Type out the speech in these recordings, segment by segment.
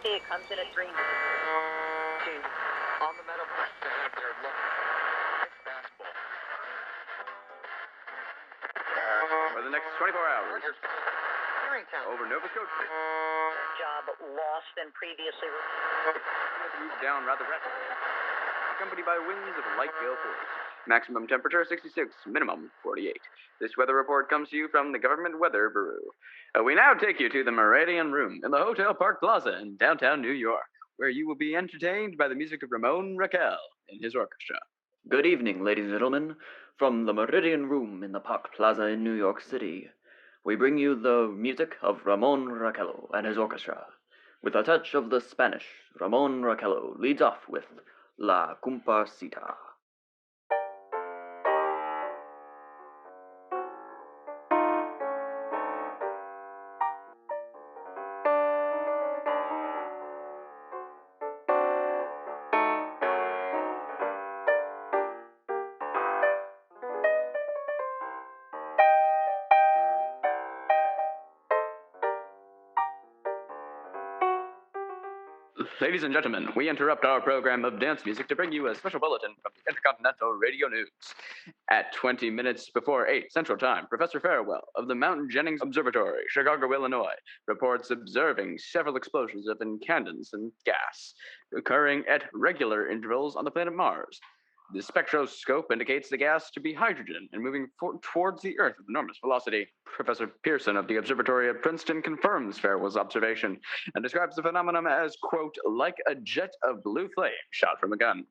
See, it comes in at 300. On the metal they're fastball. For the next 24 hours, over Nova Scotia. Job lost and previously. Moved down rather rapidly, accompanied by winds of light gale force. Maximum temperature 66, minimum 48. This weather report comes to you from the Government Weather Bureau. We now take you to the Meridian Room in the Hotel Park Plaza in downtown New York, where you will be entertained by the music of Ramon Raquel and his orchestra. Good evening, ladies and gentlemen. From the Meridian Room in the Park Plaza in New York City, we bring you the music of Ramon Raquel and his orchestra. With a touch of the Spanish, Ramon Raquel leads off with La Comparsita. Ladies and gentlemen, we interrupt our program of dance music to bring you a special bulletin from the Intercontinental Radio News. At 20 minutes before 8 Central Time, Professor Farewell of the Mount Jennings Observatory, Chicago, Illinois, reports observing several explosions of incandescent gas occurring at regular intervals on the planet Mars. The spectroscope indicates the gas to be hydrogen and moving towards the Earth with enormous velocity. Professor Pearson of the observatory at Princeton confirms Farewell's observation and describes the phenomenon as, quote, like a jet of blue flame shot from a gun.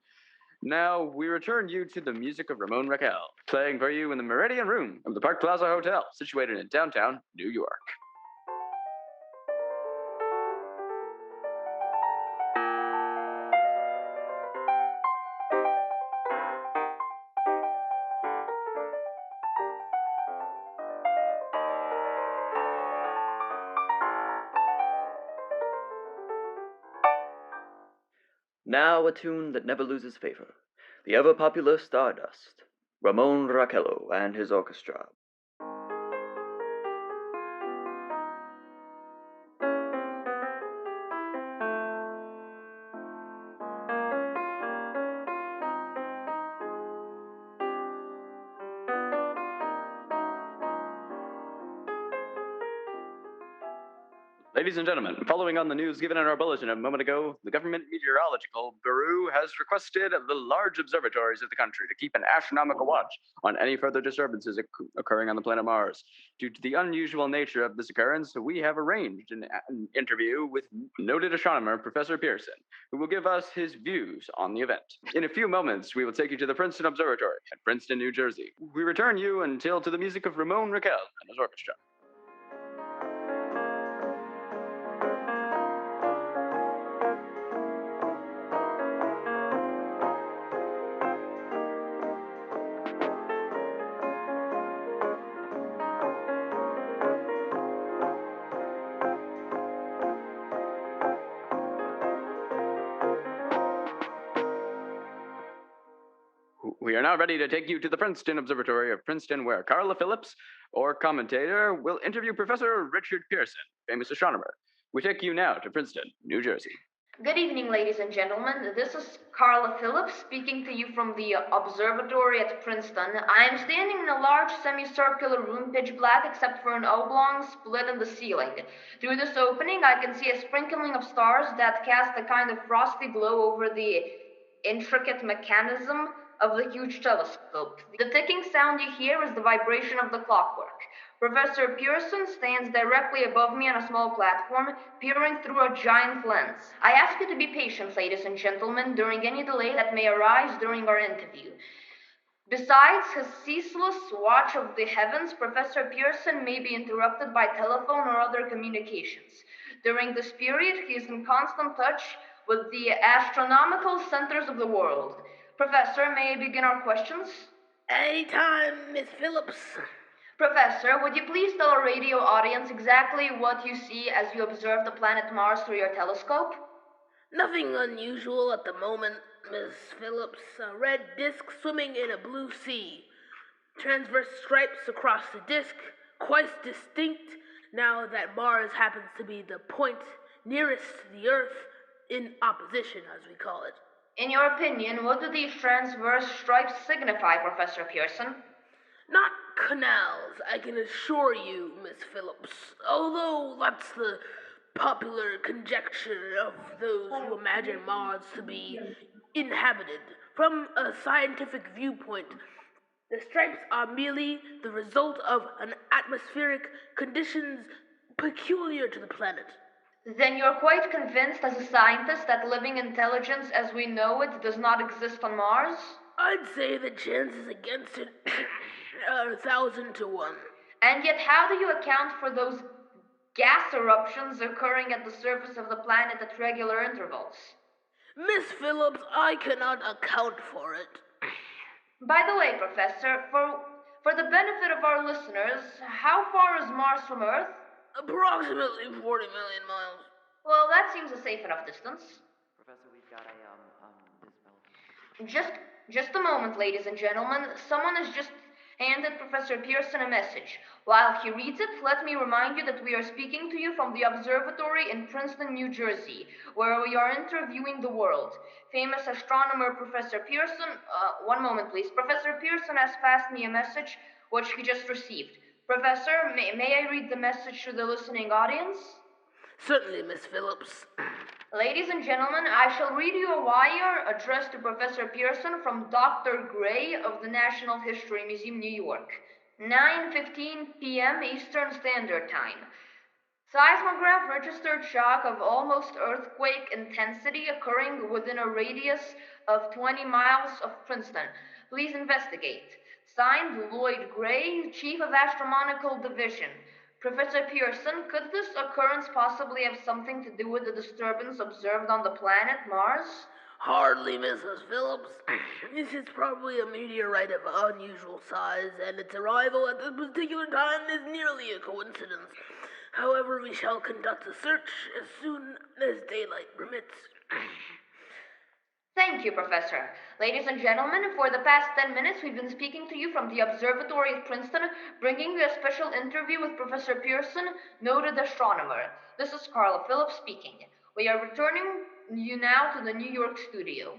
Now, we return you to the music of Ramon Raquel, playing for you in the Meridian Room of the Park Plaza Hotel, situated in downtown New York. Now a tune that never loses favor, the ever-popular Stardust, Ramon Raquel and his orchestra. Ladies and gentlemen, following on the news given in our bulletin a moment ago, the Government Meteorological Bureau has requested the large observatories of the country to keep an astronomical watch on any further disturbances occurring on the planet Mars. Due to the unusual nature of this occurrence, we have arranged an interview with noted astronomer Professor Pearson, who will give us his views on the event. In a few moments, we will take you to the Princeton Observatory at Princeton, New Jersey. We return you until to the music of Ramon Raquel and his orchestra. We are now ready to take you to the Princeton Observatory of Princeton, where Carla Phillips, or commentator, will interview Professor Richard Pearson, famous astronomer. We take you now to Princeton, New Jersey. Good evening, ladies and gentlemen. This is Carla Phillips speaking to you from the observatory at Princeton. I am standing in a large semicircular room, pitch black except for an oblong split in the ceiling. Through this opening, I can see a sprinkling of stars that cast a kind of frosty glow over the intricate mechanism of the huge telescope. The ticking sound you hear is the vibration of the clockwork. Professor Pearson stands directly above me on a small platform, peering through a giant lens. I ask you to be patient, ladies and gentlemen, during any delay that may arise during our interview. Besides his ceaseless watch of the heavens, Professor Pearson may be interrupted by telephone or other communications. During this period, he is in constant touch with the astronomical centers of the world. Professor, may I begin our questions? Anytime, Miss Phillips. Professor, would you please tell our radio audience exactly what you see as you observe the planet Mars through your telescope? Nothing unusual at the moment, Miss Phillips. A red disk swimming in a blue sea. Transverse stripes across the disk, quite distinct now that Mars happens to be the point nearest to the Earth in opposition, as we call it. In your opinion, what do these transverse stripes signify, Professor Pearson? Not canals, I can assure you, Miss Phillips, although that's the popular conjecture of those who imagine Mars to be inhabited. From a scientific viewpoint, the stripes are merely the result of an atmospheric conditions peculiar to the planet. Then you're quite convinced as a scientist that living intelligence as we know it does not exist on Mars? I'd say the chances against it are 1,000 to 1. And yet how do you account for those gas eruptions occurring at the surface of the planet at regular intervals? Miss Phillips, I cannot account for it. By the way, Professor, for the benefit of our listeners, how far is Mars from Earth? Approximately 40 million miles. Well, that seems a safe enough distance. Professor, we've got this bell. Just a moment, ladies and gentlemen. Someone has just handed Professor Pearson a message. While he reads it, let me remind you that we are speaking to you from the observatory in Princeton, New Jersey, where we are interviewing the world. Famous astronomer Professor Pearson, one moment please. Professor Pearson has passed me a message which he just received. Professor, may I read the message to the listening audience? Certainly, Miss Phillips. Ladies and gentlemen, I shall read you a wire addressed to Professor Pearson from Dr. Gray of the National History Museum, New York. 9:15 p.m. Eastern Standard Time. Seismograph registered shock of almost earthquake intensity occurring within a radius of 20 miles of Princeton. Please investigate. Signed, Lloyd Gray, Chief of Astronomical Division. Professor Pearson, could this occurrence possibly have something to do with the disturbance observed on the planet Mars? Hardly, Mrs. Phillips. This is probably a meteorite of unusual size, and its arrival at this particular time is nearly a coincidence. However, we shall conduct a search as soon as daylight permits. Thank you, Professor. Ladies and gentlemen, for the past 10 minutes, we've been speaking to you from the observatory at Princeton, bringing you a special interview with Professor Pearson, noted astronomer. This is Carla Phillips speaking. We are returning you now to the New York studio.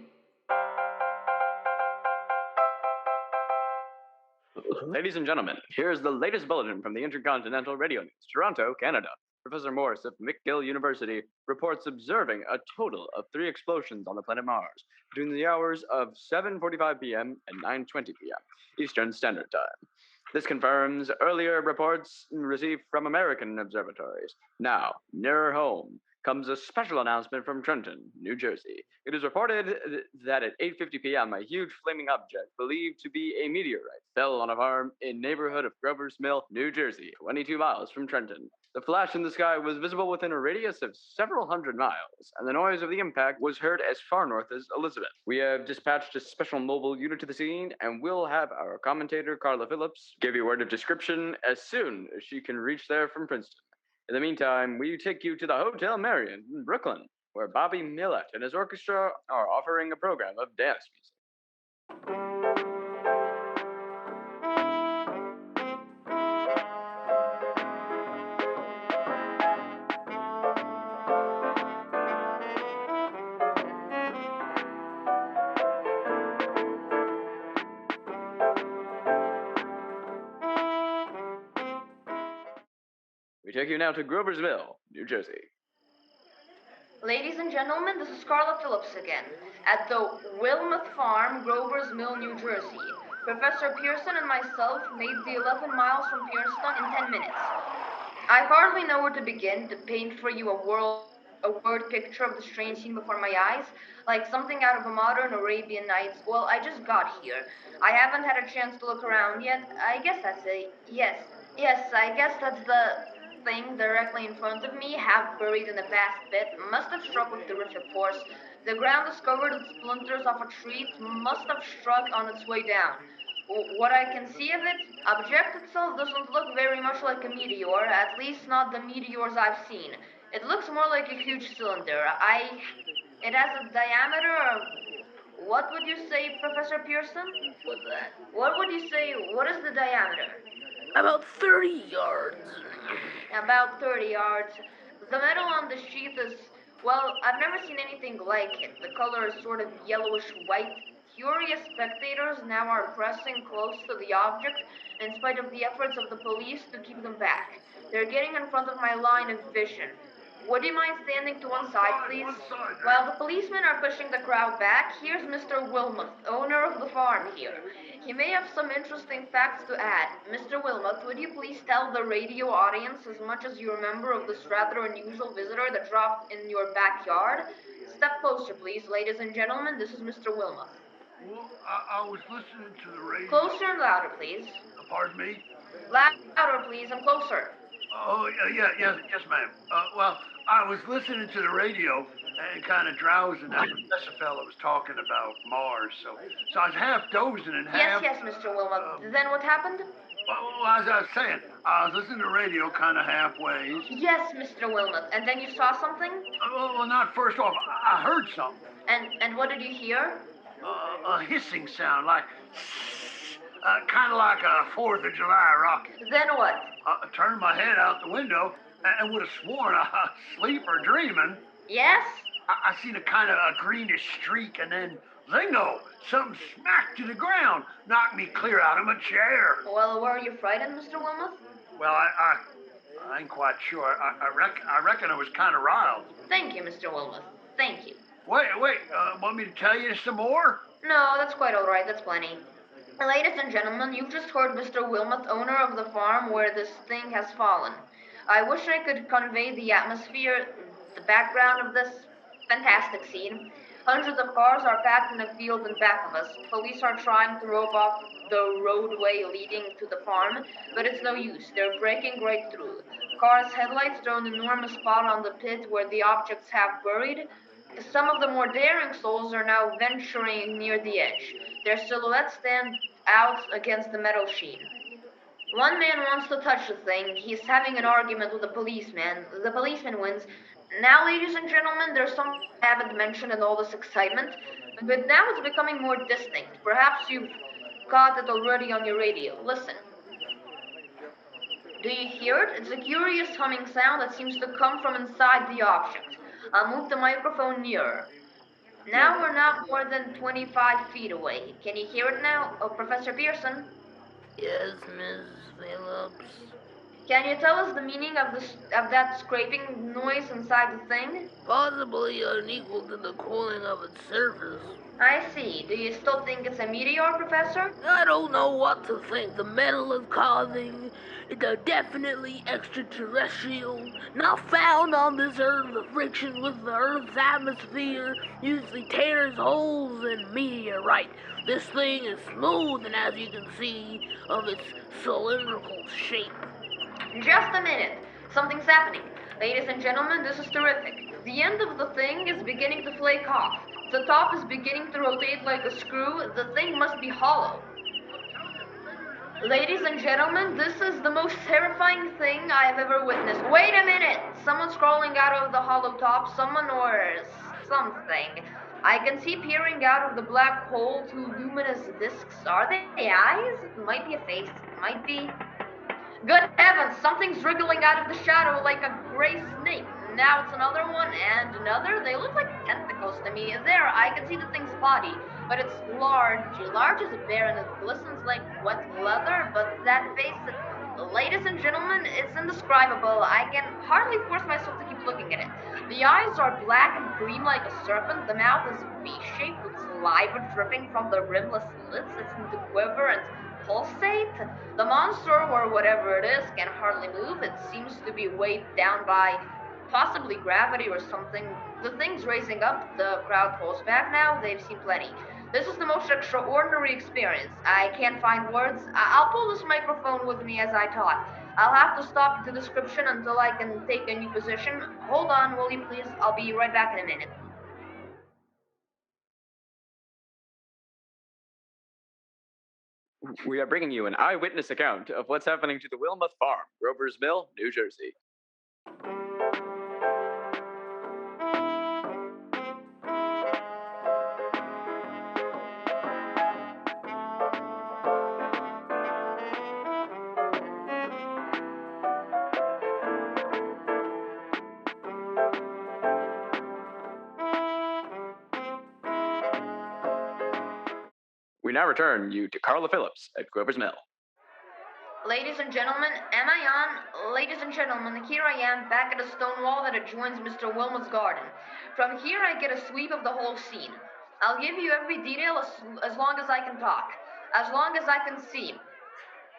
Ladies and gentlemen, here's the latest bulletin from the Intercontinental Radio News, Toronto, Canada. Professor Morris of McGill University reports observing a total of 3 explosions on the planet Mars between the hours of 7:45 p.m. and 9:20 p.m. Eastern Standard Time. This confirms earlier reports received from American observatories. Now, nearer home comes a special announcement from Trenton, New Jersey. It is reported that at 8:50 p.m., a huge flaming object believed to be a meteorite fell on a farm in neighborhood of Grover's Mill, New Jersey, 22 miles from Trenton. The flash in the sky was visible within a radius of several hundred miles, and the noise of the impact was heard as far north as Elizabeth. We have dispatched a special mobile unit to the scene, and we'll have our commentator, Carla Phillips, give you a word of description as soon as she can reach there from Princeton. In the meantime, we take you to the Hotel Marion in Brooklyn, where Bobby Millett and his orchestra are offering a program of dance music. We take you now to Grover's Mill, New Jersey. Ladies and gentlemen, this is Carla Phillips again, at the Wilmouth Farm, Grover's Mill, New Jersey. Professor Pearson and myself made the 11 miles from Princeton in 10 minutes. I hardly know where to begin to paint for you a word picture of the strange scene before my eyes, like something out of a modern Arabian Nights. Well, I just got here. I haven't had a chance to look around yet. I guess that's a... Yes, I guess that's the thing directly in front of me, half buried in a vast pit, must have struck with terrific force. The ground is covered with splinters off a tree. It must have struck on its way down. What I can see of it, object itself doesn't look very much like a meteor, at least not the meteors I've seen. It looks more like a huge cylinder. It has a diameter of... What would you say, Professor Pearson? What's that? What would you say, what is the diameter? About 30 yards. About 30 yards. The metal on the sheath is, well, I've never seen anything like it. The color is sort of yellowish white. Curious spectators now are pressing close to the object in spite of the efforts of the police to keep them back. They're getting in front of my line of vision. Would you mind standing to one side, please? While the policemen are pushing the crowd back, here's Mr. Wilmoth, owner of the farm here. He may have some interesting facts to add. Mr. Wilmoth, would you please tell the radio audience as much as you remember of this rather unusual visitor that dropped in your backyard? Step closer, please, ladies and gentlemen. This is Mr. Wilmoth. Well, I was listening to the radio. Closer and louder, please. Pardon me? Louder, please, and closer. Oh, yes, ma'am. Well, I was listening to the radio and kind of drowsing. That professor fellow was talking about Mars, so I was half dozing and half... Yes, Mr. Wilmoth. Then what happened? Well, as I was saying, I was listening to the radio kind of halfway. Yes, Mr. Wilmoth. And then you saw something? Well, not first off. I heard something. And what did you hear? A hissing sound, like... kind of like a 4th of July rocket. Then what? I turned my head out the window and would have sworn I was asleep or dreaming. Yes? I seen a kind of a greenish streak, and then, zingo, something smacked to the ground, knocked me clear out of my chair. Well, were you frightened, Mr. Wilmoth? Well, I ain't quite sure. I reckon I was kind of riled. Thank you, Mr. Wilmoth. Thank you. Wait, want me to tell you some more? No, that's quite all right. That's plenty. Ladies and gentlemen, you've just heard Mr. Wilmoth, owner of the farm where this thing has fallen. I wish I could convey the atmosphere, the background of this fantastic scene. Hundreds of cars are packed in a field in back of us. Police are trying to rope off the roadway leading to the farm, but it's no use. They're breaking right through. Cars' headlights throw an enormous spot on the pit where the objects have buried. Some of the more daring souls are now venturing near the edge. Their silhouettes stand out against the metal sheen. One man wants to touch the thing. He's having an argument with a policeman. The policeman wins. Now, ladies and gentlemen, there's something I haven't mentioned in all this excitement, but now it's becoming more distinct. Perhaps you've got it already on your radio. Listen. Do you hear it? It's a curious humming sound that seems to come from inside the object. I'll move the microphone nearer. Now we're not more than 25 feet away. Can you hear it now? Oh, Professor Pearson? Yes, Miss Phillips. Can you tell us the meaning of that scraping noise inside the thing? Possibly unequal to the cooling of its surface. I see. Do you still think it's a meteor, Professor? I don't know what to think. The metal is causing. It's definitely extraterrestrial, not found on this Earth. The friction with the Earth's atmosphere usually tears holes in meteorite. This thing is smooth, and as you can see, of its cylindrical shape. Just a minute. Something's happening. Ladies and gentlemen, this is terrific. The end of the thing is beginning to flake off. The top is beginning to rotate like a screw. The thing must be hollow. Ladies and gentlemen, this is the most terrifying thing I have ever witnessed. Wait a minute! Someone's crawling out of the hollow top. Someone or something. I can see peering out of the black hole two luminous discs. Are they eyes? It might be a face. It might be... Good heavens! Something's wriggling out of the shadow like a gray snake. Now it's another one and another. They look like tentacles to me. There, I can see the thing's body, but it's large. Large as a bear, and it glistens like wet leather. But that face, ladies and gentlemen, it's indescribable. I can hardly force myself to keep looking at it. The eyes are black and green like a serpent. The mouth is V-shaped with saliva dripping from the rimless lips. It seems to quiver and pulsate. The monster, or whatever it is, can hardly move. It seems to be weighed down by possibly gravity or something. The thing's raising up. The crowd pulls back now. They've seen plenty. This is the most extraordinary experience. I can't find words. I'll pull this microphone with me as I talk. I'll have to stop the description until I can take a new position. Hold on, will you please? I'll be right back in a minute. We are bringing you an eyewitness account of what's happening to the Wilmoth Farm, Grover's Mill, New Jersey. now return you to Carla Phillips at Grover's Mill. Ladies and gentlemen, am I on? Ladies and gentlemen, here I am back at the stone wall that adjoins Mr. Wilmot's garden. From here, I get a sweep of the whole scene. I'll give you every detail as long as I can talk, as long as I can see.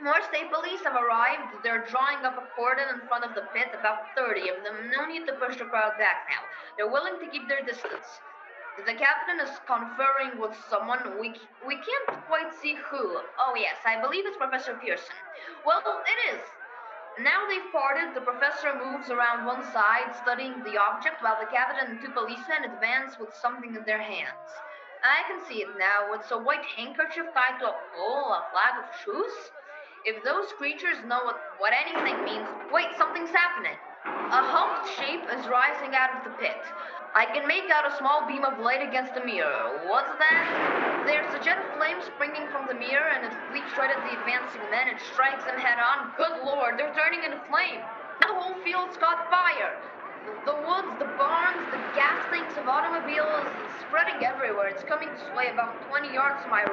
More state police have arrived. They're drawing up a cordon in front of the pit, about 30 of them. No need to push the crowd back now. They're willing to keep their distance. The captain is conferring with someone. We can't quite see who. Oh yes, I believe it's Professor Pearson. Well, it is. Now they've parted, the professor moves around one side, studying the object, while the captain and two policemen advance with something in their hands. I can see it now. It's a white handkerchief tied to a pole, a flag of truce. If those creatures know what anything means... Wait, something's happening. A humped shape is rising out of the pit. I can make out a small beam of light against the mirror. What's that? There's a jet of flame springing from the mirror, and it leaps right at the advancing men. It strikes them head on. Good Lord, they're turning into flame. The whole field's caught fire. The woods, the barns, the gas tanks of automobiles, it's spreading everywhere. It's coming this way about 20 yards to my right.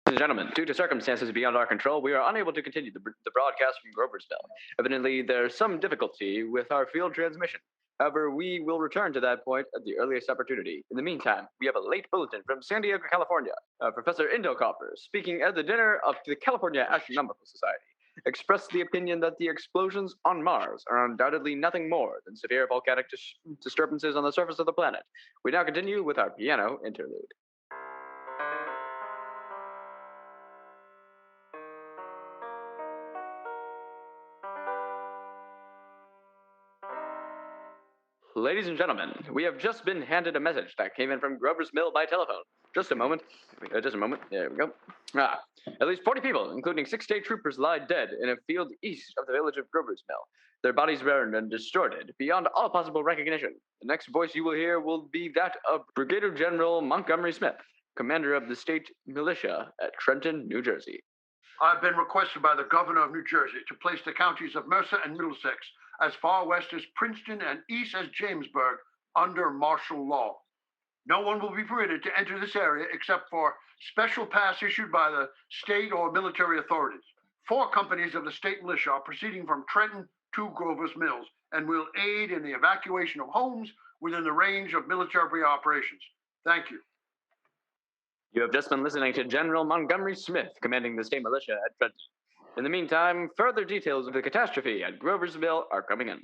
Ladies and gentlemen, due to circumstances beyond our control, we are unable to continue the broadcast from Grover's Mill. Evidently, there's some difficulty with our field transmission. However, we will return to that point at the earliest opportunity. In the meantime, we have a late bulletin from San Diego, California. Professor Indocopper, speaking at the dinner of the California Astronomical Society, expressed the opinion that the explosions on Mars are undoubtedly nothing more than severe volcanic disturbances on the surface of the planet. We now continue with our piano interlude. Ladies and gentlemen, we have just been handed a message that came in from Grover's Mill by telephone. Just a moment. There we go. At least 40 people, including 6 state troopers, lie dead in a field east of the village of Grover's Mill. Their bodies burned and distorted beyond all possible recognition. The next voice you will hear will be that of Brigadier General Montgomery Smith, commander of the state militia at Trenton, New Jersey. I've been requested by the governor of New Jersey to place the counties of Mercer and Middlesex as far west as Princeton and east as Jamesburg under martial law. No one will be permitted to enter this area except for special pass issued by the state or military authorities. 4 companies of the state militia are proceeding from Trenton to Grover's Mills and will aid in the evacuation of homes within the range of military operations. Thank you. You have just been listening to General Montgomery Smith, commanding the state militia at Trenton. In the meantime, further details of the catastrophe at Grover's Mill are coming in.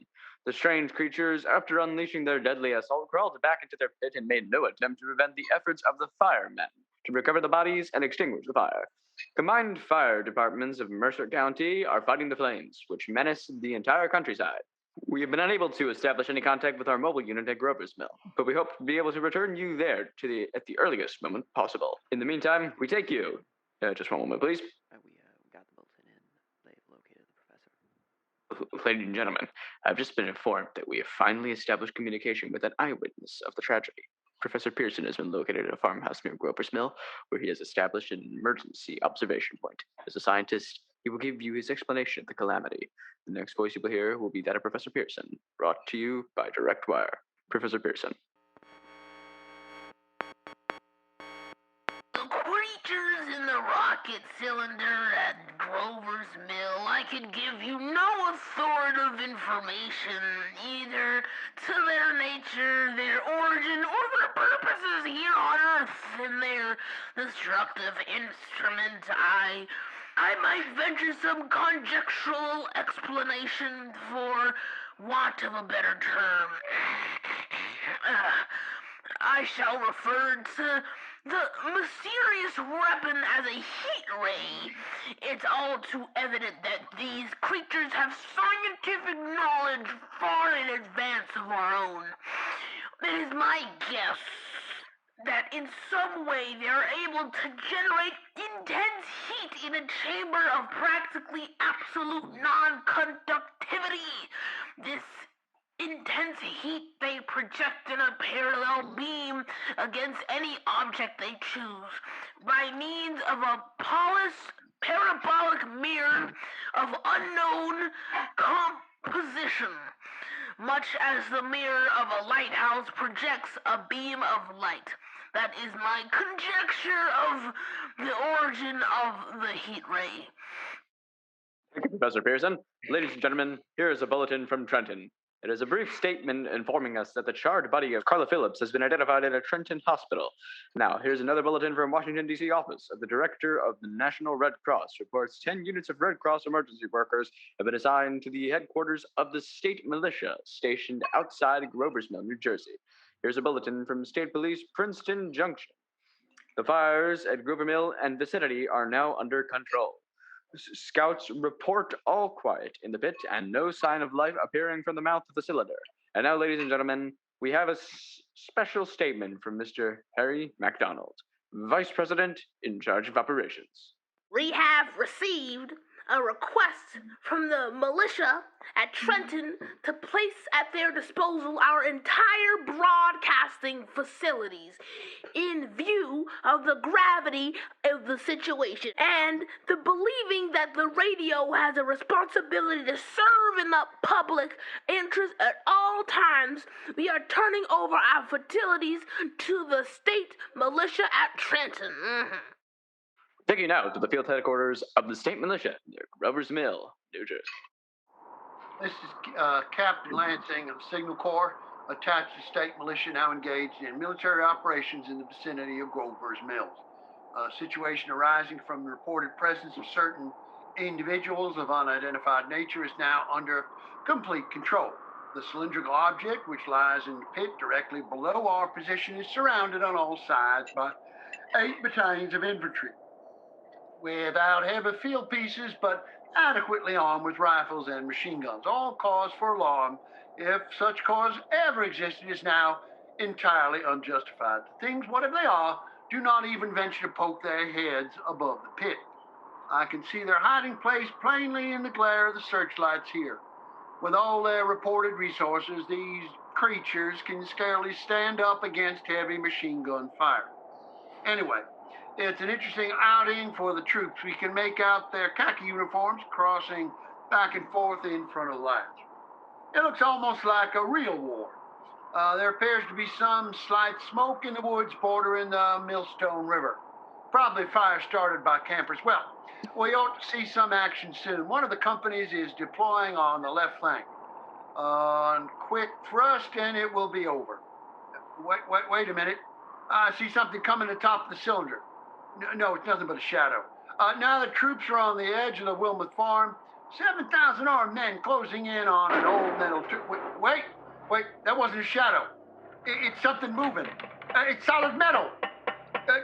The strange creatures, after unleashing their deadly assault, crawled back into their pit and made no attempt to prevent the efforts of the firemen to recover the bodies and extinguish the fire. Combined fire departments of Mercer County are fighting the flames, which menace the entire countryside. We have been unable to establish any contact with our mobile unit at Grover's Mill, but we hope to be able to return you there at the earliest moment possible. In the meantime, we take you. Just one moment, please. We got the bulletin in. They've located the professor. Ladies and gentlemen, I've just been informed that we have finally established communication with an eyewitness of the tragedy. Professor Pearson has been located at a farmhouse near Grover's Mill, where he has established an emergency observation point. As a scientist, he will give you his explanation of the calamity. The next voice you will hear will be that of Professor Pearson, brought to you by direct wire. Professor Pearson. The creatures in the rocket cylinder at Grover's Mill, I can give you no authoritative information, either to their nature, their origin, or their purposes here on Earth and their destructive instrument. I might venture some conjectural explanation for want of a better term. I shall refer to the mysterious weapon as a heat ray. It's all too evident that these creatures have scientific knowledge far in advance of our own. It is my guess that in some way they're able to generate intense heat in a chamber of practically absolute non-conductivity. This intense heat they project in a parallel beam against any object they choose by means of a parabolic mirror of unknown composition. much as the mirror of a lighthouse projects a beam of light. That is my conjecture of the origin of the heat ray. Thank you, Professor Pearson. Ladies and gentlemen, here is a bulletin from Trenton. It is a brief statement informing us that the charred body of Carla Phillips has been identified at a Trenton hospital. Now, here's another bulletin from Washington, D.C. office of the Director of the National Red Cross. Reports 10 units of Red Cross emergency workers have been assigned to the headquarters of the state militia stationed outside Grover's Mill, New Jersey. Here's a bulletin from State Police, Princeton Junction. The fires at Grover Mill and vicinity are now under control. Scouts report all quiet in the pit and no sign of life appearing from the mouth of the cylinder. And now, ladies and gentlemen, we have a special statement from Mr. Harry MacDonald, Vice President in charge of operations. We have received a request from the militia at Trenton to place at their disposal our entire broadcasting facilities in view of the gravity of the situation and the believing that the radio has a responsibility to serve in the public interest at all times. We are turning over our facilities to the state militia at Trenton. Taking now to the field headquarters of the state militia near Grover's Mill, New Jersey. This is Captain Lansing of Signal Corps, attached to state militia now engaged in military operations in the vicinity of Grover's Mills. A situation arising from the reported presence of certain individuals of unidentified nature is now under complete control. The cylindrical object, which lies in the pit directly below our position, is surrounded on all sides by 8 battalions of infantry, without heavy field pieces, but adequately armed with rifles and machine guns. All cause for alarm, if such cause ever existed, is now entirely unjustified. Things, whatever they are, do not even venture to poke their heads above the pit. I can see their hiding place plainly in the glare of the searchlights here. With all their reported resources, these creatures can scarcely stand up against heavy machine gun fire. Anyway, it's an interesting outing for the troops. We can make out their khaki uniforms crossing back and forth in front of the lines. It looks almost like a real war. There appears to be some slight smoke in the woods bordering the Millstone River. Probably fire started by campers. Well, we ought to see some action soon. One of the companies is deploying on the left flank. On quick thrust, and it will be over. Wait a minute. I see something coming to the top of the cylinder. No, it's nothing but a shadow. Now the troops are on the edge of the Wilmot Farm. 7,000 armed men closing in on an old metal Wait, that wasn't a shadow. It's something moving. It's solid metal.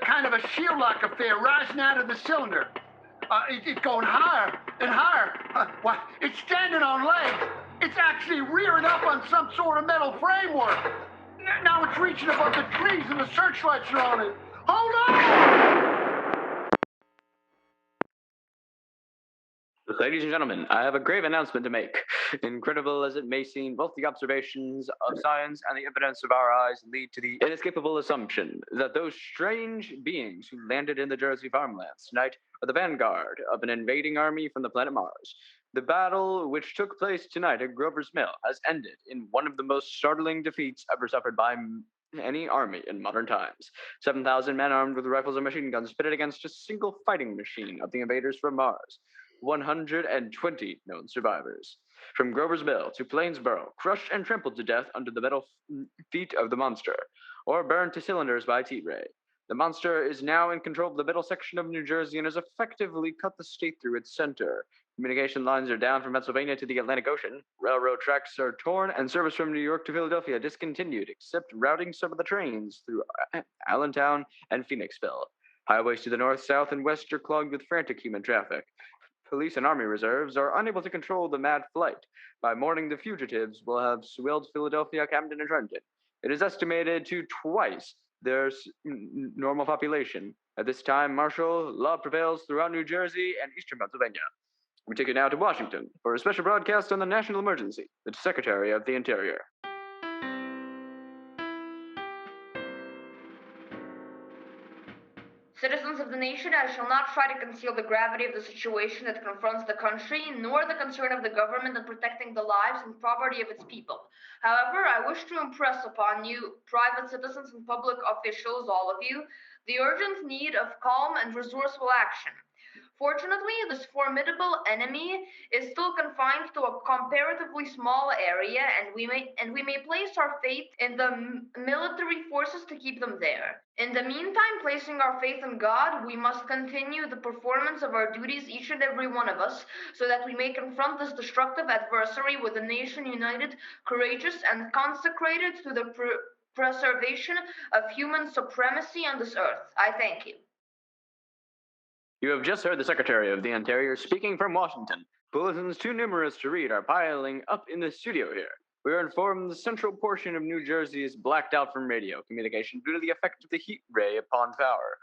Kind of a shield-like affair rising out of the cylinder. It's going higher and higher. It's standing on legs. It's actually rearing up on some sort of metal framework. Now it's reaching above the trees and the searchlights are on it. Hold on! Ladies and gentlemen, I have a grave announcement to make. Incredible as it may seem, both the observations of science and the evidence of our eyes lead to the inescapable assumption that those strange beings who landed in the Jersey farmlands tonight are the vanguard of an invading army from the planet Mars. The battle which took place tonight at Grover's Mill has ended in one of the most startling defeats ever suffered by any army in modern times. 7,000 men armed with rifles and machine guns pitted against a single fighting machine of the invaders from Mars. 120 known survivors. From Grover's Mill to Plainsboro, crushed and trampled to death under the metal feet of the monster, or burned to cylinders by heat ray. The monster is now in control of the middle section of New Jersey and has effectively cut the state through its center. Communication lines are down from Pennsylvania to the Atlantic Ocean. Railroad tracks are torn, and service from New York to Philadelphia discontinued, except routing some of the trains through Allentown and Phoenixville. Highways to the north, south, and west are clogged with frantic human traffic. Police and Army reserves are unable to control the mad flight. By morning, the fugitives will have swelled Philadelphia, Camden, and Trenton. It is estimated to twice their normal population. At this time, martial law prevails throughout New Jersey and eastern Pennsylvania. We take it now to Washington for a special broadcast on the national emergency, the Secretary of the Interior. Citizens of the nation, I shall not try to conceal the gravity of the situation that confronts the country, nor the concern of the government in protecting the lives and property of its people. However, I wish to impress upon you, private citizens and public officials, all of you, the urgent need of calm and resourceful action. Fortunately, this formidable enemy is still confined to a comparatively small area, and we may place our faith in the military forces to keep them there. In the meantime, placing our faith in God, we must continue the performance of our duties, each and every one of us, so that we may confront this destructive adversary with a nation united, courageous, and consecrated to the preservation of human supremacy on this earth. I thank you. You have just heard the Secretary of the Interior speaking from Washington. Bulletins too numerous to read are piling up in the studio here. We are informed the central portion of New Jersey is blacked out from radio communication due to the effect of the heat ray upon power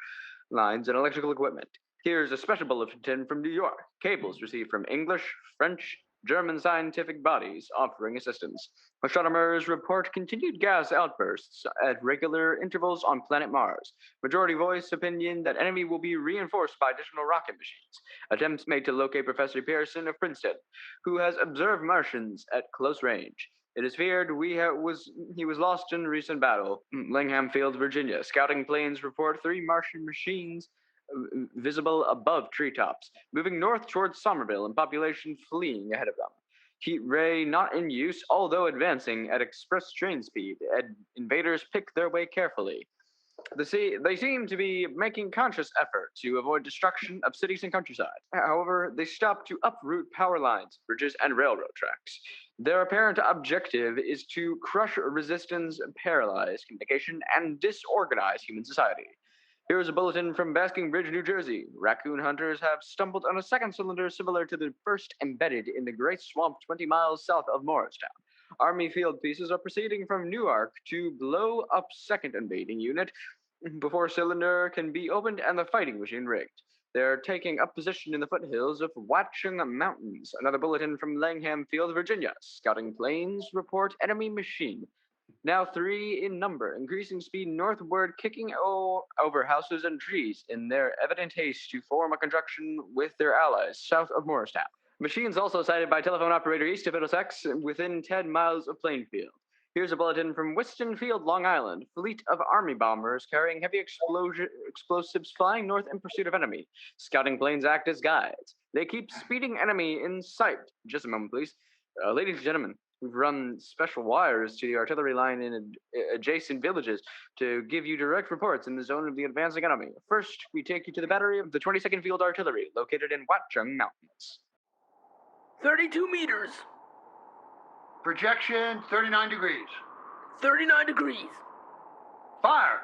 lines and electrical equipment. Here's a special bulletin from New York. Cables received from English, French, German scientific bodies offering assistance. Astronomers report continued gas outbursts at regular intervals on planet Mars. Majority voice opinion that enemy will be reinforced by additional rocket machines. Attempts made to locate Professor Pearson of Princeton, who has observed Martians at close range. It is feared he was lost in recent battle. Langham Field, Virginia. Scouting planes report 3 Martian machines visible above treetops, moving north towards Somerville and population fleeing ahead of them. Heat ray not in use, although advancing at express train speed. Invaders pick their way carefully. They seem to be making conscious effort to avoid destruction of cities and countryside. However, they stop to uproot power lines, bridges, and railroad tracks. Their apparent objective is to crush resistance, paralyze communication, and disorganize human society. Here's a bulletin from Basking Ridge, New Jersey. Raccoon hunters have stumbled on a second cylinder similar to the first embedded in the Great Swamp 20 miles south of Morristown. Army field pieces are proceeding from Newark to blow up second invading unit before cylinder can be opened and the fighting machine rigged. They're taking up position in the foothills of Watchung Mountains. Another bulletin from Langham Field, Virginia. Scouting planes report enemy machine. Now 3 in number, increasing speed northward, kicking over houses and trees in their evident haste to form a conjunction with their allies south of Morristown. Machines also sighted by telephone operator east of Middlesex within 10 miles of Plainfield. Here's a bulletin from Whiston Field, Long Island. Fleet of Army bombers carrying heavy explosives flying north in pursuit of enemy. Scouting planes act as guides. They keep speeding enemy in sight. Just a moment, please. Ladies and gentlemen, we've run special wires to the artillery line in adjacent villages to give you direct reports in the zone of the advancing enemy. First, we take you to the battery of the 22nd Field Artillery, located in Watchung Mountains. 32 meters. Projection 39 degrees. 39 degrees. Fire!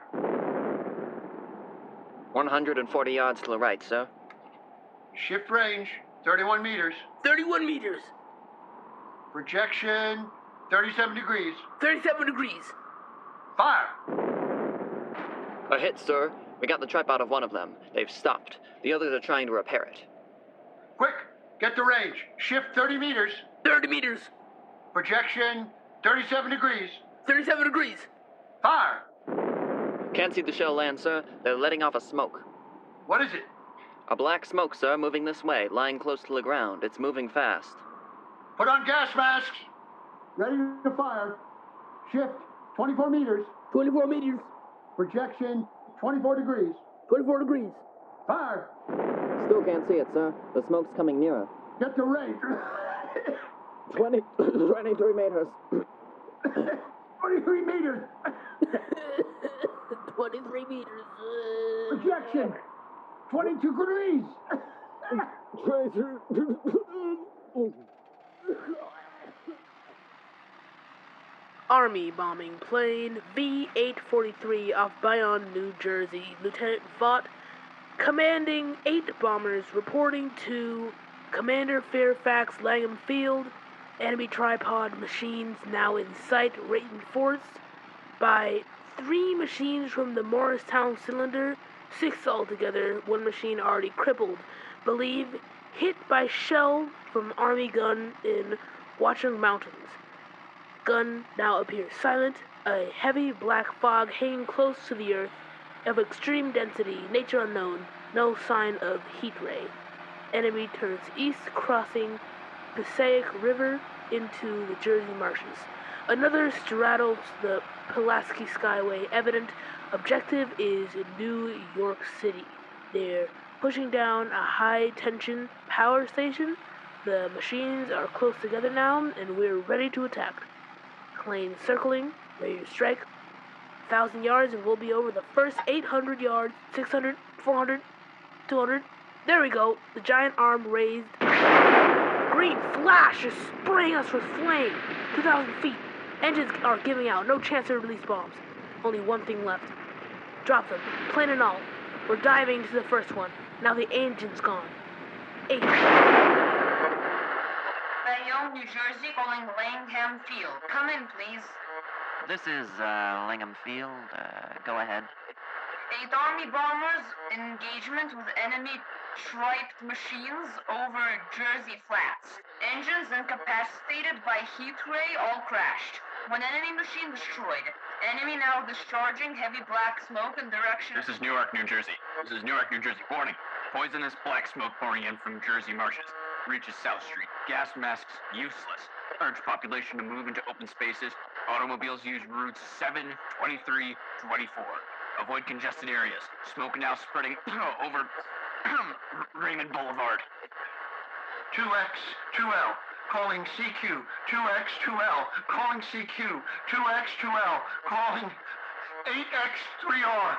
140 yards to the right, sir. Shift range 31 meters. 31 meters. Projection 37 degrees. 37 degrees. Fire! A hit, sir. We got the tripod of one of them. They've stopped. The others are trying to repair it. Quick, get the range. Shift 30 meters. 30 meters. Projection 37 degrees. 37 degrees. Fire! Can't see the shell land, sir. They're letting off a smoke. What is it? A black smoke, sir, moving this way, lying close to the ground. It's moving fast. Put on gas masks. Ready to fire. Shift 24 meters. 24 meters. Projection 24 degrees. 24 degrees. Fire! Still can't see it, sir. The smoke's coming nearer. Get the range. 23 meters. 23 meters. 23 meters. Projection 22 degrees. Army bombing plane V-843 off Bayonne, New Jersey. Lieutenant Vaught, commanding 8 bombers, reporting to Commander Fairfax Langham Field. Enemy tripod machines now in sight, reinforced by 3 machines from the Morristown cylinder, 6 altogether, 1 machine already crippled. Believe hit by shell from Army gun in Watchung Mountains. Gun now appears silent, a heavy black fog hanging close to the earth. of extreme density, nature unknown, no sign of heat ray. Enemy turns east, crossing Passaic River into the Jersey marshes. Another straddles the Pulaski Skyway. Evident objective is New York City. They're pushing down a high-tension power station. The machines are close together now, and we're ready to attack. Planes circling, ready to strike. 1,000 yards, and we'll be over the first 800 yards, 600, 400, 200. There we go. The giant arm raised. Green flash is spraying us with flame. 2,000 feet. Engines are giving out. No chance to release bombs. Only one thing left. Drop them. Plane and all. We're diving to the first one. Now the engine's gone. 8. Bayonne, New Jersey, calling Langham Field. Come in, please. This is, Langham Field. Go ahead. 8th Army bombers engagement with enemy striped machines over Jersey Flats. Engines incapacitated by heat ray all crashed. One enemy machine destroyed. Enemy now discharging heavy black smoke in direction. This is Newark, New Jersey. This is Newark, New Jersey. Warning. Poisonous black smoke pouring in from Jersey marshes. Reaches South Street. Gas masks useless. Urge population to move into open spaces. Automobiles use routes 7, 23, 24. Avoid congested areas. Smoke now spreading over Raymond Boulevard. 2X, 2L, calling CQ. 2X, 2L, calling CQ. 2X, 2L, calling 8X, 3R.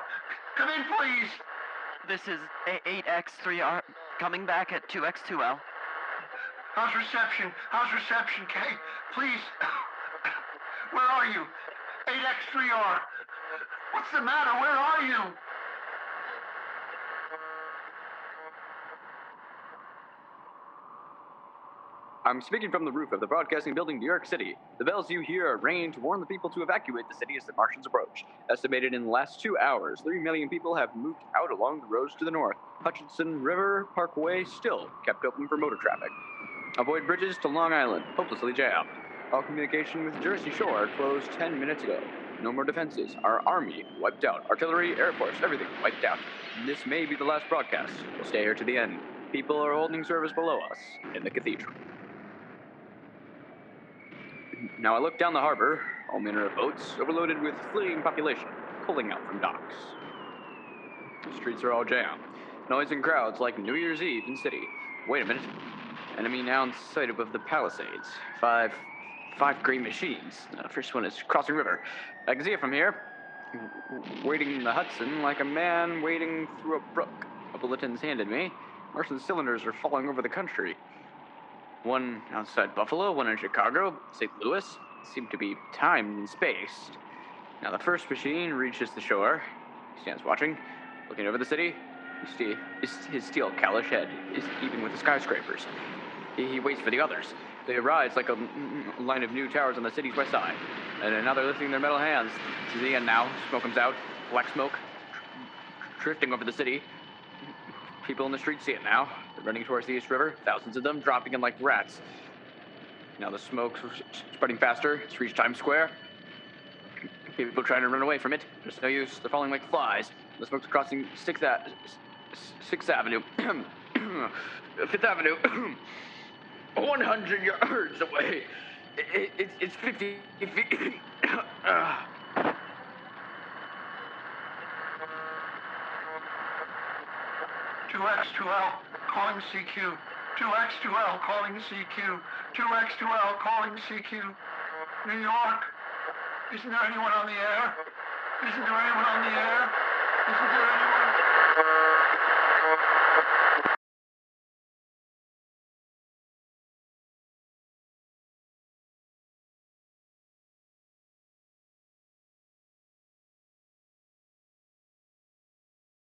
Come in, please. This is 8X3R, coming back at 2X2L. How's reception? How's reception, Kay? Please. Where are you? 8X3R. What's the matter? Where are you? I'm speaking from the roof of the broadcasting building, New York City. The bells you hear are ringing to warn the people to evacuate the city as the Martians approach. Estimated in the last 2 hours, 3 million people have moved out along the roads to the north. Hutchinson River Parkway still kept open for motor traffic. Avoid bridges to Long Island, hopelessly jammed. All communication with Jersey Shore closed 10 minutes ago. No more defenses. Our army wiped out. Artillery, Air Force, everything wiped out. This may be the last broadcast. We'll stay here to the end. People are holding service below us in the cathedral. Now I look down the harbor, all manner of boats, overloaded with fleeing population, pulling out from docks. The streets are all jammed. Noise and crowds like New Year's Eve in city. Wait a minute. Enemy now in sight above the Palisades. Five green machines. First one is crossing river. I can see it from here. Wading in the Hudson like a man wading through a brook. A bulletin's handed me. Martian cylinders are falling over the country. One outside Buffalo, one in Chicago, St. Louis. Seem to be timed and spaced. Now the first machine reaches the shore. He stands watching, looking over the city. His steel cowlish head is heaving with the skyscrapers. He waits for the others. They rise like a line of new towers on the city's west side. And now they're lifting their metal hands. This is the end now. Smoke comes out. Black smoke drifting over the city. People in the streets see it now. They're running towards the East River. Thousands of them dropping in like rats. Now the smoke's spreading faster. It's reached Times Square. People trying to run away from it. There's no use. They're falling like flies. The smoke's crossing 6th Avenue. 5th Avenue. 100 yards away. It's 50 feet. 2X2L, calling CQ. 2X2L, calling CQ. 2X2L, calling CQ. New York. Isn't there anyone on the air? Isn't there anyone on the air? Isn't there anyone?